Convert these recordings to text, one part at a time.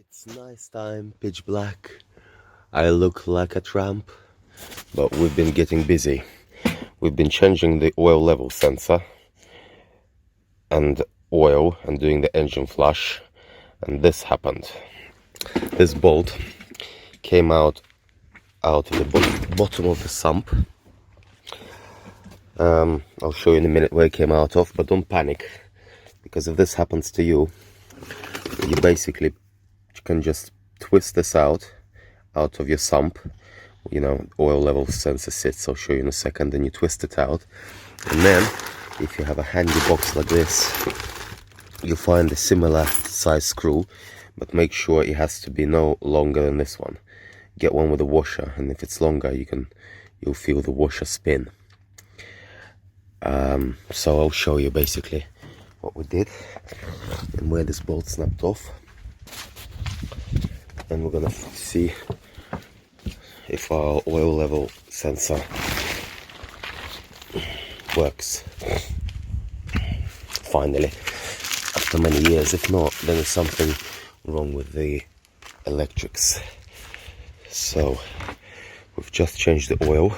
It's nice time, pitch black. I look like a tramp, but we've been getting busy. We've been changing the oil level sensor and oil and doing the engine flush, and this happened. This bolt came out of the bottom of the sump. I'll show you in a minute where it came out of, but don't panic, because if this happens to you, you basically can just twist this out of your sump. You know, oil level sensor sits, I'll show you in a second, and you twist it out. And then if you have a handy box like this, you'll find a similar size screw, but make sure it has to be no longer than this one. Get one with a washer, and if it's longer, you'll feel the washer spin. So I'll show you basically what we did and where this bolt snapped off, and we're gonna see if our oil level sensor works finally after many years. If not, then there's something wrong with the electrics. So we've just changed the oil,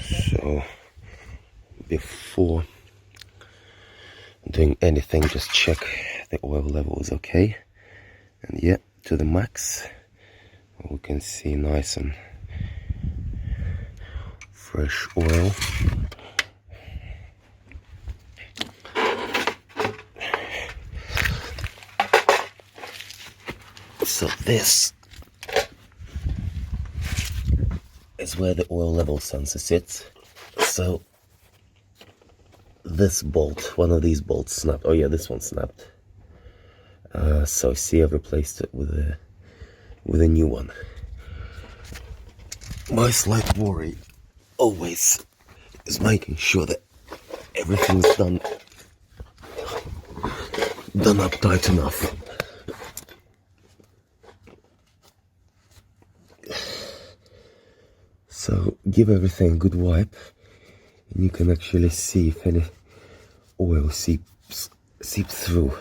so before doing anything, just check the oil level is okay, and yeah, to the max. We can see nice and fresh oil. So this is where the oil level sensor sits. So this bolt, one of these bolts snapped. Oh yeah, this one snapped. So see, I've replaced it with a new one. My slight worry always is making sure that everything's done up tight enough. So give everything a good wipe, and you can actually see if any oil seeps through.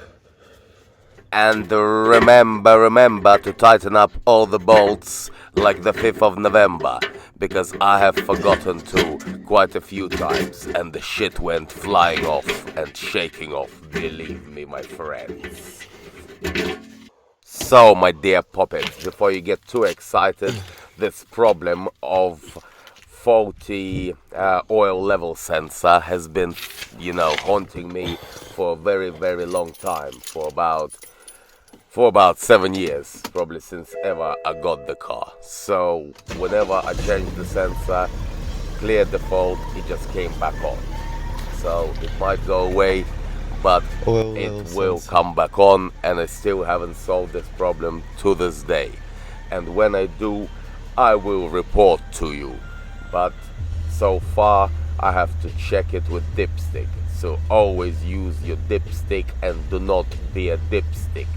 And remember to tighten up all the bolts like the 5th of November, because I have forgotten to quite a few times, and the shit went flying off and shaking off, believe me, my friends. So, my dear puppets, before you get too excited, this problem of faulty oil level sensor has been, haunting me for a very, very long time, for about 7 years, probably since ever I got the car. So whenever I changed the sensor, cleared the fault, it just came back on. So it might go away, but it will come back on, and I still haven't solved this problem to this day. And when I do, I will report to you. But so far, I have to check it with dipstick. So always use your dipstick and do not be a dipstick.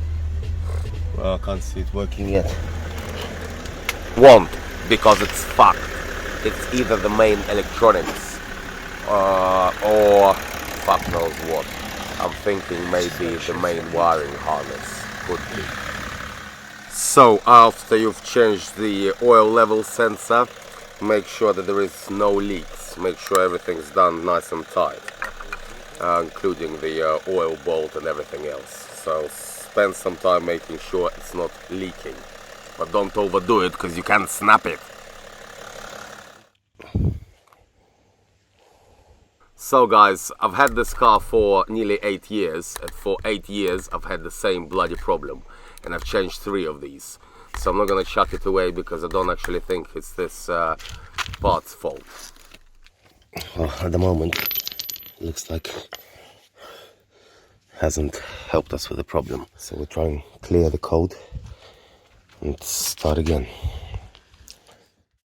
Well, I can't see it working yet. Won't, because it's fucked. It's either the main electronics or fuck knows what. I'm thinking maybe the main wiring harness could be. So after you've changed the oil level sensor, make sure that there is no leaks. Make sure everything's done nice and tight, including the oil bolt and everything else. So spend some time making sure it's not leaking, but don't overdo it, because you can snap it. So guys, I've had this car for nearly 8 years, and for 8 years I've had the same bloody problem, and I've changed 3 of these. So I'm not gonna chuck it away, because I don't actually think it's this part's fault. Well, at the moment, it looks like hasn't helped us with the problem. So we're trying to clear the code and start again.